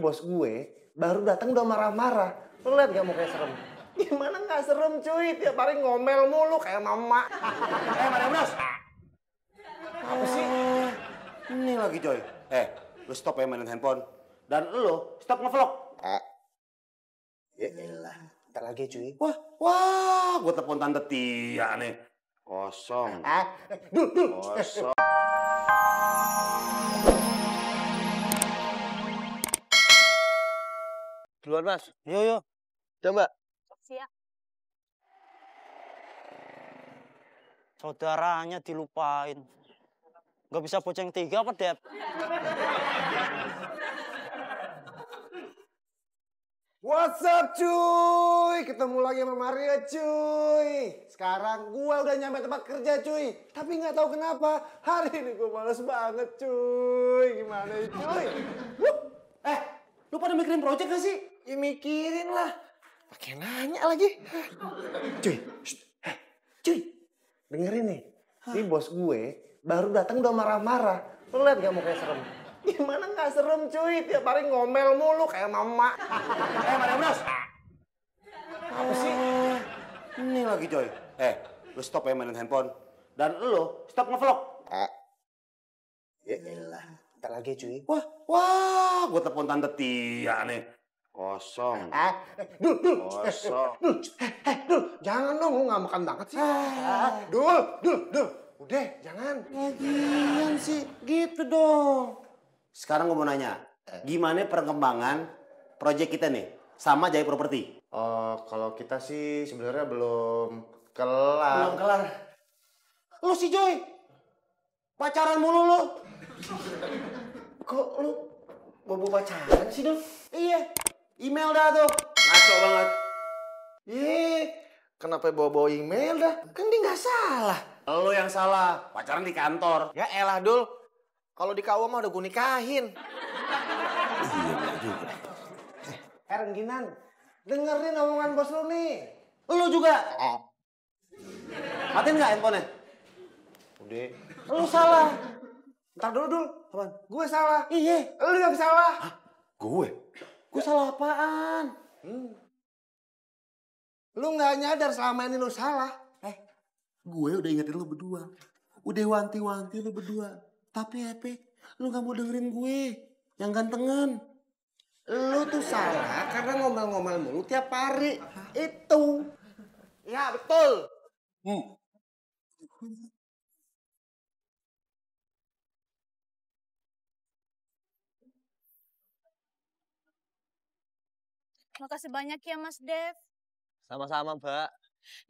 bos gue baru datang udah marah-marah. Lo liat gak mukanya serem? Gimana gak serem cuy? Tiap hari ngomel mulu kayak mama. Mario Bros. Apa sih? Ini lagi coy. Lu stop ya mainin handphone. Dan lu stop ngevlog. Ya elah, ntar lagi cuy. Wah, gue telepon Tante Tia nih. Kosong. Dul. Kosong. Duluan mas. Yo. Coba. Siap. Saudaranya dilupain. Gak bisa boceng 3 apa, Dep? What's up cuy? Ketemu lagi sama Mario cuy. Sekarang gua udah nyampe tempat kerja cuy. Tapi nggak tahu kenapa hari ini gua males banget cuy. Gimana ya cuy? Lu pada mikirin project gak sih? Ya mikirin lah. Pakai nanya lagi. Cuy, cuy. Dengerin nih. Si bos gue baru datang udah marah-marah. Lo liat gak mukanya serem? Gimana gak serem cuy? Tiap hari ngomel mulu kayak mama. Mario Bros. Apa sih? Ini lagi coy. Lu stop ya mainin handphone. Dan lu stop ngevlog. Ya elah, ntar lagi cuy. Wah, gue telepon Tante Tia nih. Kosong. Dul. Kosong. Dul, jangan dong, lu gak makan banget sih. Dul. Udah, jangan. Lagian sih, gitu dong. Sekarang gue mau nanya, gimana perkembangan proyek kita nih sama Jaya Properti? Oh, kalau kita sih sebenarnya belum kelar. Belum kelar. Lu sih Joy, pacaran mulu lu. Kok lu bobo pacaran sih, Dul? Iya, email dah tuh. Ngaco banget. Kenapa bawa email dah? Kan dia nggak salah. Lu yang salah, pacaran di kantor. Ya elah, Dul. Kalau di KUA mah udah gue nikahin. Iya juga. Rengginan, dengerin omongan bos lu nih. Lu juga. Matiin nggak handphonenya? Udah. Lu salah. Ntar dulu, Dul. Apaan? Gue salah. Iya. Lu yang salah. Gue? Gue salah apaan? Lu nggak nyadar selama ini lu salah. Gue udah ingetin lu berdua. Udah wanti-wanti lu berdua. Tapi lu gak mau dengerin gue. Yang gantengan. Lu tuh salah karena ngomel-ngomel mulu tiap hari. Itu. Ya, betul. Makasih banyak ya Mas Dev. Sama-sama, Mbak.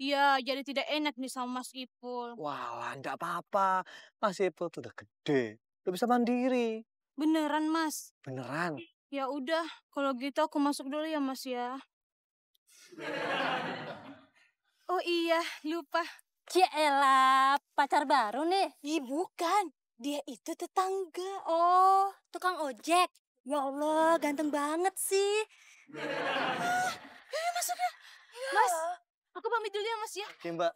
Ya, jadi tidak enak nih sama Mas Ipul. Walah, enggak apa-apa. Mas Ipul tuh udah gede. Udah bisa mandiri. Beneran Mas? Beneran. Ya udah, kalau gitu aku masuk dulu ya Mas ya. Oh iya, lupa. Ciela, pacar baru nih? Ih, bukan. Dia itu tetangga. Oh, tukang ojek. Ya Allah, ganteng banget sih. Masuk ya. Mas, aku pamit dulu ya Mas ya. Oke, Mbak.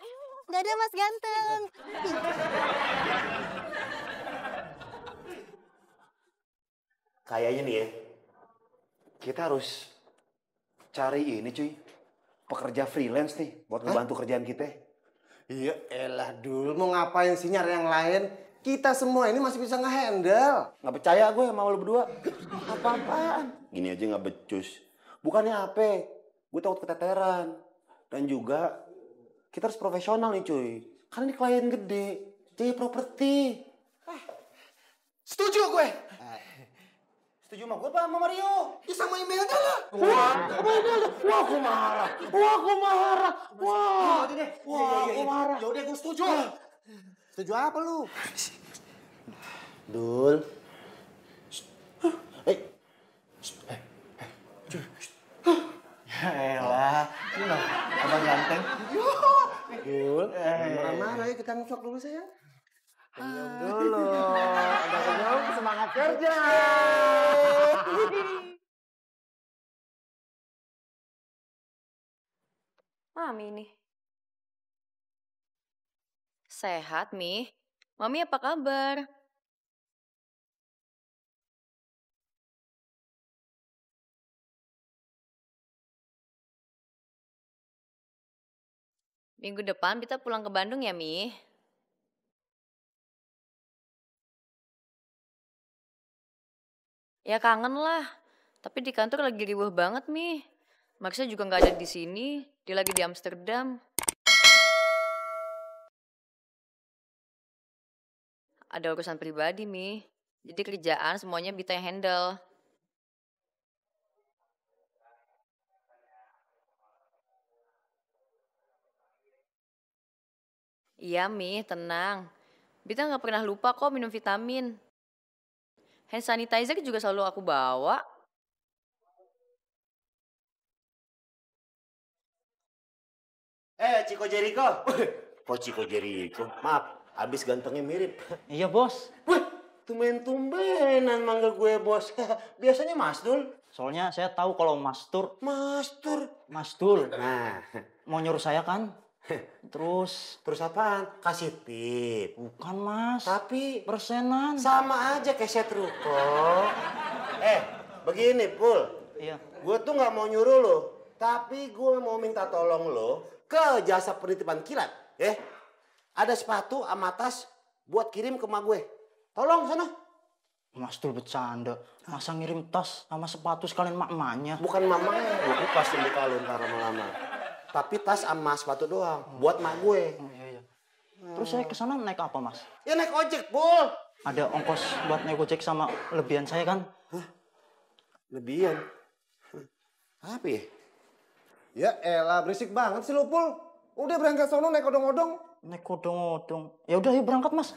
Dadah Mas ganteng. Kayaknya nih ya. Kita harus cari ini cuy. Pekerja freelance nih. Buat ngebantu kerjaan kita. Iya elah, Dul. Mau ngapain sih nyari yang lain? Kita semua ini masih bisa ngehandle. Gak percaya gue sama lu berdua. Apa-apaan? Gini aja gak becus. Bukannya apa? Gue takut keteteran. Dan juga kita harus profesional nih cuy. Karena ini klien gede. Jaya Properti. Setuju gue. Setuju sama gue apa sama Mario? Ya sama emailnya lah. Wah, apa emailnya? Wah, aku marah. Wah, aku marah. Wah, aku marah. Yaudah, gue setuju. Setuju apa lu? Dul. Ya elah. Abang ganteng. Dul. Marah-marah ya, kita ngevlog dulu sayang. Senyum dulu. Ada senyum, semangat kerja. Mami nih. Sehat, Mi. Mami apa kabar? Minggu depan kita pulang ke Bandung ya, Mi? Ya kangen lah. Tapi di kantor lagi riuh banget, Mi. Maksnya juga nggak ada di sini. Dia lagi di Amsterdam. Ada urusan pribadi, Mi. Jadi kerjaan semuanya Bita yang handle. Iya, Mi, tenang. Bita nggak pernah lupa kok minum vitamin. Hand sanitizer juga selalu aku bawa. Ciko Jericho. Kok Ciko Jericho? Maaf, abis gantengnya mirip. Iya, Bos. Wih, tumben-tumbenan manggil gue bos. Biasanya Mas Dul. Soalnya saya tahu kalau Mas Tur, Mas Tur. Mas Dul Nah, mau nyuruh saya kan. terus apaan? Kasih tip. Bukan, Mas. Tapi Persenan. sama aja kayak set ruko. Begini, Pul. Iya. Gue tuh nggak mau nyuruh lo, tapi gue mau minta tolong lo ke jasa penitipan kilat, ya. Ada sepatu sama tas buat kirim ke emak gue. Tolong sana. Mas Dul bercanda. Masa ngirim tas sama sepatu sekalian mak-emaknya? Bukan mamanya, gue pasti buka lo ntar lama-lama. Tapi tas sama sepatu doang, buat emak gue. Oh, iya. Terus saya ke sana naik apa, Mas? Ya naik ojek, Pul. Ada ongkos buat naik ojek sama lebihan saya kan? Lebihan. Apa ya? Ya elah, berisik banget sih lu, Pul. Udah berangkat sono naik odong-odong. Naik odong-odong. Ya udah, yuk berangkat, Mas.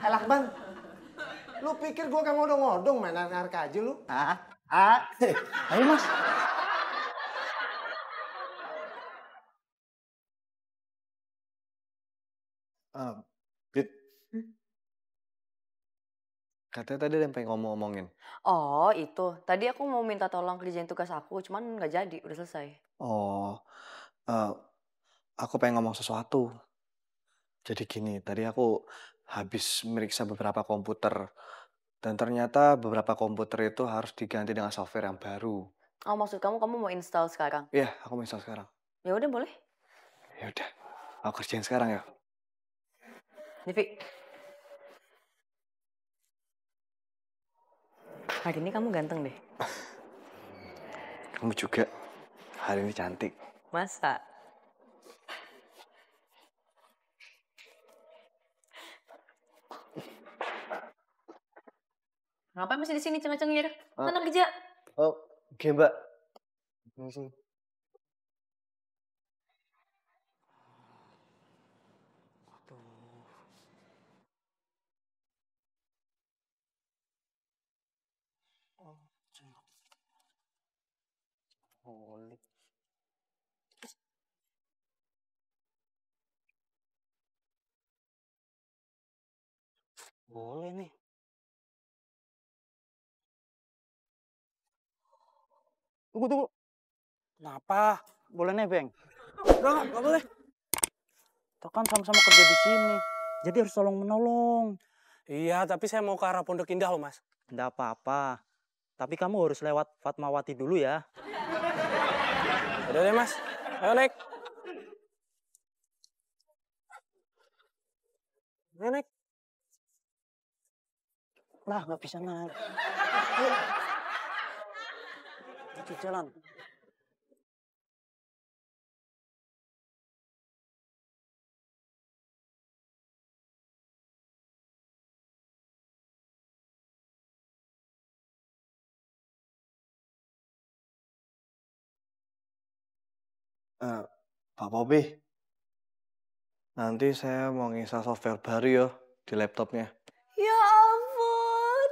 Elah, Bang. Lu pikir gua gak ngodong-odong main narik aja lu? Ayo, Mas. Bit. Katanya tadi ada yang pengen ngomong-ngomongin. Oh, itu. Tadi aku mau minta tolong kerjain tugas aku, cuman nggak jadi, udah selesai. Oh, eh, aku pengen ngomong sesuatu. Jadi gini, tadi aku habis meriksa beberapa komputer. Dan ternyata beberapa komputer itu harus diganti dengan software yang baru. Oh, maksud kamu mau install sekarang? Iya, aku mau install sekarang. Ya udah boleh. Ya udah, aku kerjain sekarang ya. Devi. Hari ini kamu ganteng deh. Kamu juga hari ini cantik. Masa? Ngapain masih di sini cengir-cengir? Sana kerja. Oh, oke Mbak. Ini sini. Boleh. Boleh nih. Tunggu. Kenapa? Boleh nebeng? Enggak boleh. Kita kan sama-sama kerja di sini. Jadi harus tolong menolong. Iya, tapi saya mau ke arah Pondok Indah loh, Mas. Nggak apa-apa. Tapi kamu harus lewat Fatmawati dulu ya. Udah deh, Mas. Ayo naik. Ayo naik. Lah, nggak bisa naik. Itu jalan. Pak Bobi, nanti saya mau nginstal software baru ya di laptopnya. Ya ampun.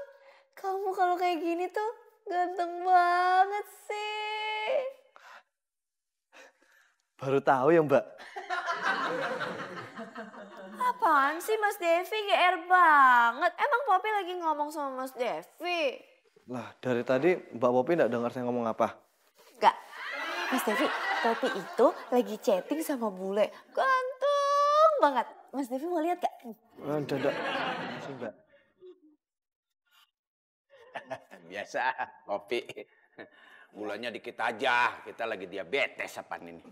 Kamu kalau kayak gini tuh ganteng banget sih. Baru tahu ya Mbak? Apaan sih Mas Devi, GR banget. Emang Poppy lagi ngomong sama Mas Devi? Lah, dari tadi Mbak Popi nggak dengar saya ngomong apa? Enggak. Mas Devi, Poppy itu lagi chatting sama bule. Ganteng banget. Mas Devi mau lihat gak? Dadah. Masih Mbak. Biasa, kopi. Gulanya dikit aja, kita lagi diabetes apaan ini.